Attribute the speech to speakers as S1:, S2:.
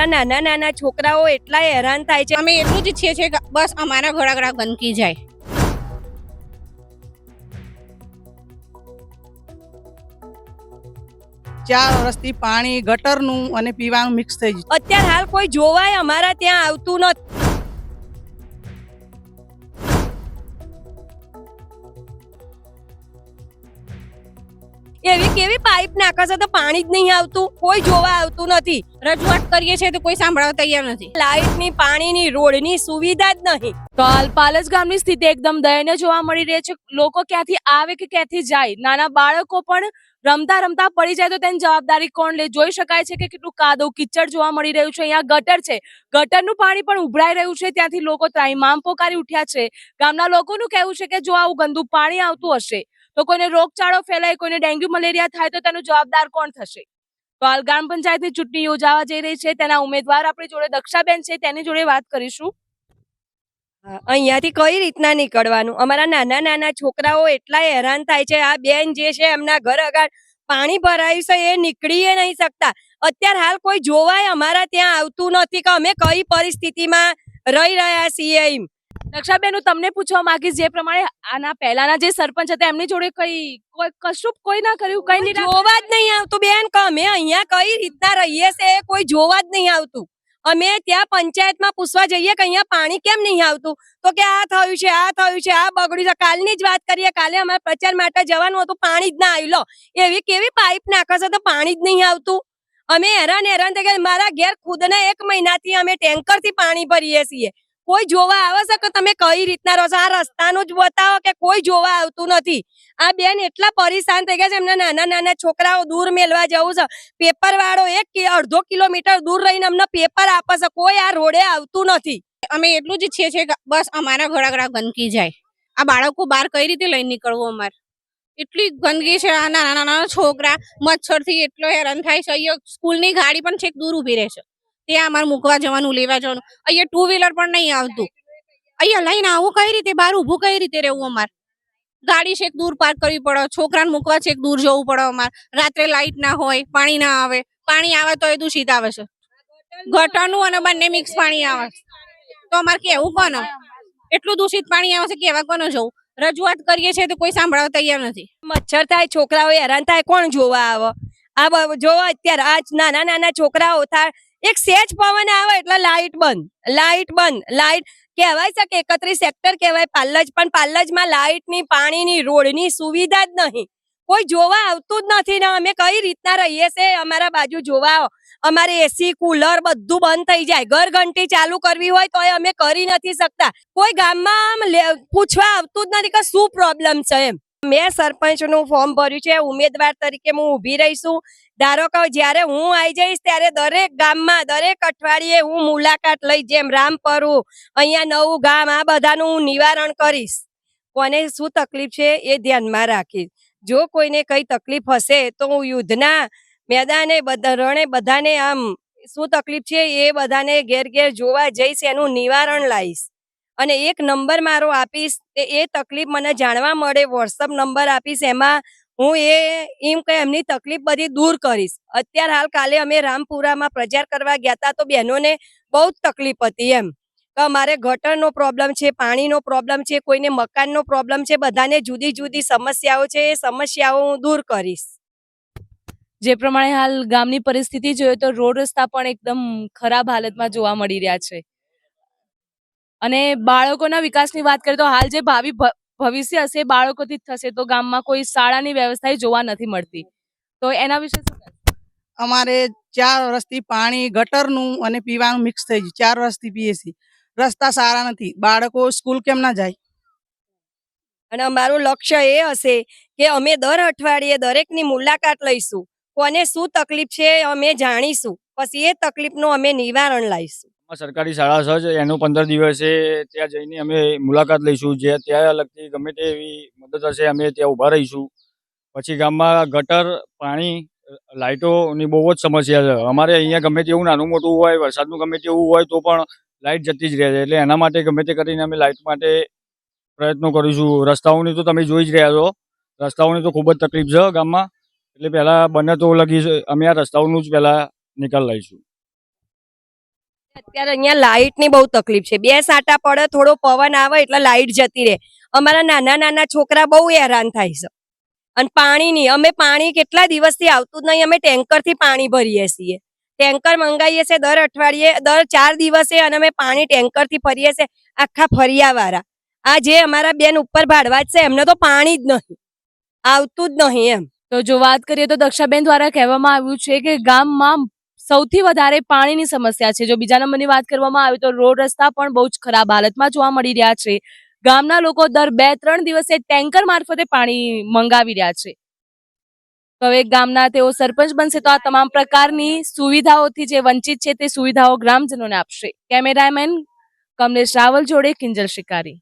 S1: અમારા નાના નાના છોકરાઓ એટલા હેરાન થાય છે.
S2: અમે એટલું જ ઈચ્છીએ છીએ કે બસ અમારા ઘર આગળ ગંદકી જાય.
S3: ચાર વર્ષથી પાણી ગટરનું અને પીવાનું મિક્સ થઈ ગયું.
S1: અત્યારે હાલ કોઈ જોવાય અમારા ત્યાં આવતું નથી. એવી કેવી પાઇપ નાખે છે તો પાણી જ નહીં આવતું, કોઈ જોવા આવતું નથી.
S2: રજૂઆત કરીએ છીએ તો કોઈ સાંભળવા તૈયાર નથી.
S1: લાઇટની, પાણીની, રોડની સુવિધા જ નહીં.
S4: તો હાલ પાલજ ગામની સ્થિતિ એકદમ દયનીય જોવા મળી રહી છે. લોકો ક્યાંથી આવે કે ક્યાંથી જાય, નાના બાળકો પણ રમતા રમતા પડી જાય તો તેની જવાબદારી કોણ લે? જોઈ શકાય છે કે કેટલું કાદવ કીચડ જોવા મળી રહ્યું છે. અહીંયા ગટર છે, ગટરનું પાણી પણ ઉભરાઈ રહ્યું છે. ત્યાંથી લોકો ત્રાહિમામ પોકારી ઉઠ્યા છે. ગામના લોકોનું કહેવું છે કે જો આવું ગંદુ પાણી આવતું હશે તો કોઈને રોગચાળો ફેલાય, કોઈને ડેન્ગ્યુ મલેરિયા થાય તો તેનો જવાબદાર કોણ થશે? તો હાલ ગ્રામ પંચાયતની ચૂંટણી યોજાવા જઈ રહી છે. તેના ઉમેદવાર આપણી જોડે દક્ષાબેન છે, તેની જોડે વાત કરીશું.
S1: અહીંયાથી કઈ રીતના નીકળવાનું? અમારા નાના નાના છોકરાઓ એટલા હેરાન થાય છે. આ બેન જે છે એમના ઘર આગળ પાણી ભરાયું છે, એ નીકળી નહીં શકતા. અત્યારે હાલ કોઈ જોવાય અમારા ત્યાં આવતું નથી કે અમે કઈ પરિસ્થિતિમાં રહી રહ્યા છીએ. એમ
S4: દક્ષાબેન, હું તમને પૂછવા માંગીશ, જે પ્રમાણે આના પહેલાના જે સરપંચ હતા એમની જોડે કશું કોઈ ના કર્યું, કઈ નહીં,
S1: જોવા જ નહીં આવતું બેન કે અમે અહીંયા કઈ રીતના રહીએ છે, કોઈ જોવા જ નહીં આવતું. અમે ત્યાં પંચાયતમાં પૂછવા જઈએ કે અહીંયા પાણી કેમ નહીં આવતું, તો કે આ થયું છે, આ થયું છે, આ બગડ્યું છે. કાલની જ વાત કરીએ, કાલે અમારે પ્રચાર માટે જવાનું હતું, પાણી જ ના આવ્યું. લો, એવી કેવી પાઇપ નાખે છે તો પાણી જ નહીં આવતું. અમે હેરાન થઈ ગયા. મારા ઘેર ખુદના 1 મહિનાથી અમે ટેન્કરથી પાણી ભરીએ છીએ. કોઈ જોવા આવે છે કે તમે કઈ રીતના રહો છો? આ રસ્તાનું જ બતાવો કે કોઈ જોવા આવતું નથી. આ બેન એટલા પરેશાન થઈ ગયા છે. એમના નાના નાના છોકરાઓ દૂર મેળવા જવું છે. પેપર વાળો 1-1.5 કિલોમીટર દૂર રહીને અમને પેપર આપે છે. કોઈ આ રોડે આવતું નથી.
S2: અમે એટલું જ ઈચ્છીએ છીએ કે બસ અમારા ઘર આગળ ગંદકી જાય. આ બાળકો બહાર કઈ રીતે લઈને નીકળવું? અમારે એટલી ગંદકી છે. આ નાના નાના છોકરા મચ્છરથી એટલો હેરાન થાય છે. અહીંયા સ્કૂલની ગાડી પણ છેક દૂર ઊભી રહે છે. ત્યાં અમારે મૂકવા જવાનું, લેવા જવાનું. અહીંયા 2 વ્હીલર પણ નહીં આવતું. અહીંયા લઈને આવું કઈ રીતે? બહાર ઊભું કઈ રીતે રહેવું? અમારે ગાડી છેક દૂર પાર્ક કરવી પડે, છોકરાને મૂકવા છેક દૂર જવું પડે. અમારે રાત્રે લાઇટ ના હોય, પાણી ના આવે. પાણી આવે તો એ દૂષિત આવે છે, ગટરનું અને બંને મિક્સ પાણી આવે છે. તો અમારે કેવું કોને? એટલું દૂષિત પાણી આવે છે, કેવા કોને જવું? રજૂઆત કરીએ છીએ તો કોઈ સાંભળવા તૈયાર નથી.
S1: મચ્છર થાય, છોકરાઓ હેરાન થાય, કોણ જોવા આવે? આ જોવા અત્યારે આ નાના નાના છોકરાઓ થાય, એક સેજ પવન આવે એટલે લાઇટ બંધ, લાઇટ બંધ, લાઇટ. કહેવાય છે કે 31 સેક્ટર કહેવાય પાલજ, પણ પાલજમાં લાઇટની, પાણીની, રોડની સુવિધા જ નહીં. કોઈ જોવા આવતું જ નથી ને અમે કઈ રીતના રહીએ છે? અમારા બાજુ જોવા આવો. અમારે એસી, કુલર બધું બંધ થઈ જાય. ઘર ઘંટી ચાલુ કરવી હોય તો અમે કરી નથી શકતા. કોઈ ગામમાં પૂછવા આવતું જ નથી કે શું પ્રોબ્લેમ છે એમ. મેં સરપંચનું ફોર્મ ભર્યું છે. ઉમેદવાર તરીકે હું ઊભી રહીશું. ધારો કે જ્યારે હું આવી જઈશ ત્યારે દરેક ગામમાં દરેક અઠવાડિયે હું મુલાકાત લઈ, જેમ રામપરું, અહીંયા નવું ગામ, આ બધાનું હું નિવારણ કરીશ. કોને શું તકલીફ છે એ ધ્યાનમાં રાખીશ. જો કોઈને કઈ તકલીફ હશે તો હું યુદ્ધના મેદાને રણે બધાને આમ શું તકલીફ છે એ બધાને ઘેર ઘેર જોવા જઈશ, એનું નિવારણ લાવીશ. અને 1 નંબર મારો આપીશ, એ તકલીફ મને જાણવા મળે. વોટ્સઅપ નંબર આપીશ, એમાં હું એમ કે એમની તકલીફ બધી દૂર કરીશ. અત્યારે હાલ કાલે અમે રામપુરામાં પ્રચાર કરવા ગયા હતા તો બહેનોને બહુ જ તકલીફ હતી એમ કે અમારે ગટરનો પ્રોબ્લેમ છે, પાણીનો પ્રોબ્લેમ છે, કોઈને મકાનનો પ્રોબ્લેમ છે. બધાને જુદી જુદી સમસ્યાઓ છે, એ સમસ્યાઓ હું દૂર કરીશ.
S4: જે પ્રમાણે હાલ ગામની પરિસ્થિતિ જોઈએ તો રોડ રસ્તા પણ એકદમ ખરાબ હાલતમાં જોવા મળી રહ્યા છે. અને બાળકોના વિકાસની વાત કરીએ તો હાલ જે ભાવિ ભવિષ્ય હશે બાળકોથી જ થશે. તો ગામમાં કોઈ શાળાની વ્યવસ્થા જોવા નથી મળતી. તો એના વિશે શું કહેશો?
S3: અમારે 4 વર્ષથી પાણી ગટરનું અને પીવાનું મિક્સ થઈ ગયું. 4 વર્ષથી પીએ છીએ. રસ્તા સારા નથી. બાળકો સ્કૂલ કેમ ના જાય?
S1: અને અમારું લક્ષ્ય એ હશે કે અમે દર અઠવાડિયે દરેકની મુલાકાત લઈશું. કોને શું તકલીફ છે અમે જાણીશું, પછી એ તકલીફનું અમે નિવારણ લાવીશું.
S5: સરકારી શાળા છે, એનું 15 દિવસે ત્યાં જઈને અમે મુલાકાત લઈશું. જે ત્યાં લગતી ગમે તે એવી મદદ હશે અમે ત્યાં ઊભા રહીશું. પછી ગામમાં ગટર, પાણી, લાઇટોની બહુ જ સમસ્યા છે. અમારે અહીંયા ગમે તેવું નાનું મોટું હોય, વરસાદનું ગમે તેવું હોય તો પણ લાઇટ જતી જ રહે છે. એટલે એના માટે ગમે તે કરીને અમે લાઇટ માટે પ્રયત્નો કરીશું. રસ્તાઓની તો તમે જોઈ જ રહ્યા છો, રસ્તાઓની તો ખૂબ જ તકલીફ છે ગામમાં. એટલે પહેલાં બને તો લગી અમે આ રસ્તાઓનું જ પહેલાં નિકાલ લઈશું.
S1: અત્યારે અહીંયા લાઇટ ની બહુ તકલીફ છે. 2 સાટા પડે, થોડો પવન આવે એટલે લાઇટ જતી રહે. અમારા નાના નાના છોકરા બહુ હેરાન થાય છે. અને પાણીની અમે પાણી કેટલા દિવસથી આવતું જ નહીં. અમે ટેન્કર થી પાણી ભરીએ છીએ. ટેન્કર મંગાવીએ છીએ દર અઠવાડિયે, દર 4 દિવસે, અને અમે પાણી ટેન્કર થી ભરીએ છીએ. આખા ફરિયા વાળા આ જે અમારા બેન ઉપર ભાડવા છે એમને તો પાણી જ નહીં આવતું જ નહીં એમ.
S4: તો જો વાત કરીએ તો દક્ષાબેન દ્વારા કહેવામાં આવ્યું છે કે ગામમાં સૌથી વધારે પાણીની સમસ્યા છે. જો બીજા નંબરની વાત કરવામાં આવે તો રોડ રસ્તા પણ બહુ જ ખરાબ હાલતમાં જોવા મળી રહ્યા છે. ગામના લોકો દર 2-3 દિવસે ટેન્કર મારફતે પાણી મંગાવી રહ્યા છે. તો હવે ગામના તેઓ સરપંચ બનશે તો આ તમામ પ્રકારની સુવિધાઓથી જે વંચિત છે તે સુવિધાઓ ગ્રામજનોને આપશે. કેમેરામેન કમલેશ રાવલ જોડે કિંજલ શિકારી.